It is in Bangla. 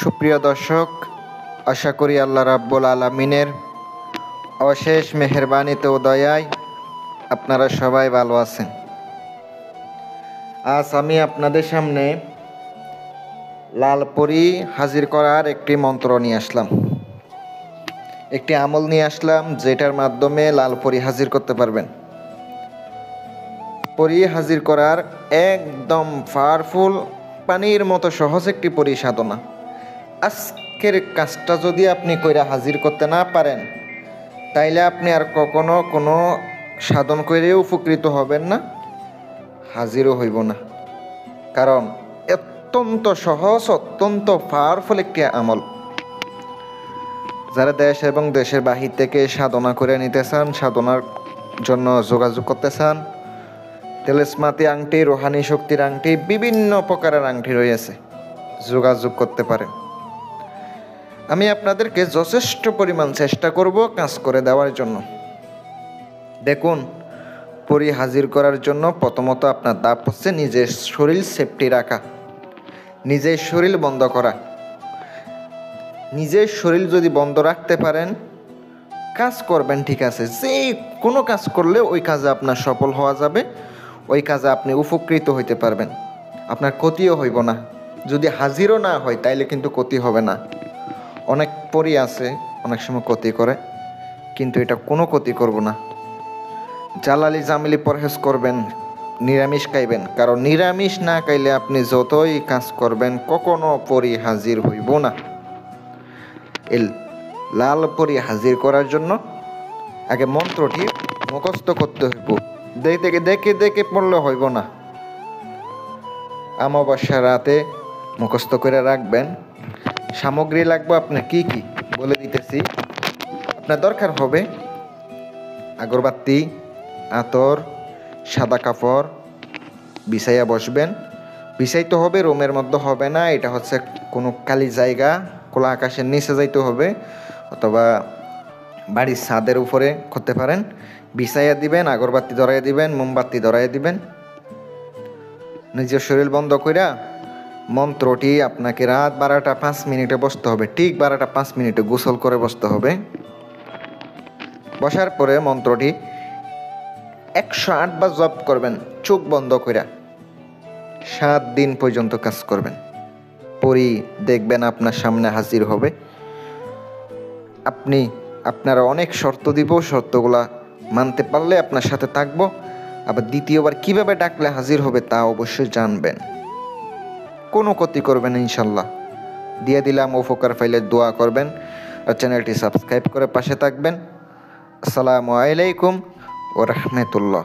সুপ্রিয় দর্শক, আশা করি আল্লাহ রাব্বুল আলামিনের অশেষ মেহেরবানিতে ও দয়ায় আপনারা সবাই ভালো আছেন। আজ আমি আপনাদের সামনে লালপরি হাজির করার একটি মন্ত্র নিয়ে আসলাম, একটি আমল নিয়ে আসলাম যেটার মাধ্যমে লালপরি হাজির করতে পারবেন। পরি হাজির করার একদম পাওয়ারফুল, পানির মতো সহজ একটি পরি সাধনা। আজকের কাজটা যদি আপনি কইরা হাজির করতে না পারেন, তাইলে আপনি আর কখনো কোনো সাধন কইরেও উপকৃত হবেন না, হাজিরও হইব না। কারণ অত্যন্ত সহজ, অত্যন্ত পাওয়ারফুল একটি আমল। যারা দেশ এবং দেশের বাহির থেকে সাধনা করে নিতে চান, সাধনার জন্য যোগাযোগ করতে চান, তেলেসমাতি আংটি, রোহানি শক্তির আংটি, বিভিন্ন প্রকারের আংটি রয়েছে, যোগাযোগ করতে পারেন। আমি আপনাদেরকে যথেষ্ট পরিমাণ চেষ্টা করব কাজ করে দেওয়ার জন্য। দেখুন, পরি হাজির করার জন্য প্রথমত আপনার ধাপ হচ্ছে নিজের শরীর সেফটি রাখা, নিজের শরীর বন্ধ করা। নিজের শরীর যদি বন্ধ রাখতে পারেন, কাজ করবেন ঠিক আছে, যে কোনো কাজ করলে ওই কাজে আপনার সফল হওয়া যাবে, ওই কাজে আপনি উপকৃত হইতে পারবেন, আপনার ক্ষতিও হইব না। যদি হাজিরও না হয় তাইলে কিন্তু ক্ষতি হবে না। অনেক পরি আছে অনেক সময় ক্ষতি করে, কিন্তু এটা কোনো ক্ষতি করব না। জালালি জামিলি পরহেজ করবেন, নিরামিষ খাইবেন, কারণ নিরামিষ না খাইলে আপনি যতই কাজ করবেন কখনো পরি হাজির হইব না। এই লাল পরি হাজির করার জন্য আগে মন্ত্রটি মুখস্থ করতে হইব। দেখে দেখে পড়লে হইব না। অমাবস্যা রাতে মুখস্থ করে রাখবেন। সামগ্রী লাগবে আপনার কি কি বলে দিতেছি। আপনার দরকার হবে আগরবাতি, আতর, সাদা কাপড়। বিছাইয়া বসবেন। বিছাইতে হবে, রুমের মধ্যে হবে না, এটা হচ্ছে কোনো খালি জায়গা, খোলা আকাশের নিচে যাইতে হবে, অথবা বাড়ির ছাদের উপরে করতে পারেন। বিছাইয়া দিবেন, আগরবাতি ধরাইয়া দিবেন, মোমবাতি ধরাইয়া দিবেন। নিজের শরীর বন্ধ কইরা মন্ত্রটি আপনাকে রাত 12টা 5 মিনিটে বসতে হবে, ঠিক 12টা 5 মিনিটে গোসল করে বসতে হবে। বসার পরে মন্ত্রটি 108 বার জপ করবেন চোখ বন্ধ কইরা। 7 দিন পর্যন্ত কাজ করবেন। পরি দেখবেন আপনার সামনে হাজির হবে। আপনারা অনেক শর্ত দিব, শর্তগুলা মানতে পারলে আপনার সাথে থাকবো। আবার দ্বিতীয়বার কিভাবে ডাকলে হাজির হবে তা অবশ্যই জানবেন। কোনো ক্ষতি করবেন না ইনশাল্লাহ। দিয়ে দিলাম, উপকার পাইলে দোয়া করবেন আর চ্যানেলটি সাবস্ক্রাইব করে পাশে থাকবেন। আসসালামু আলাইকুম ওয়া রাহমাতুল্লাহ।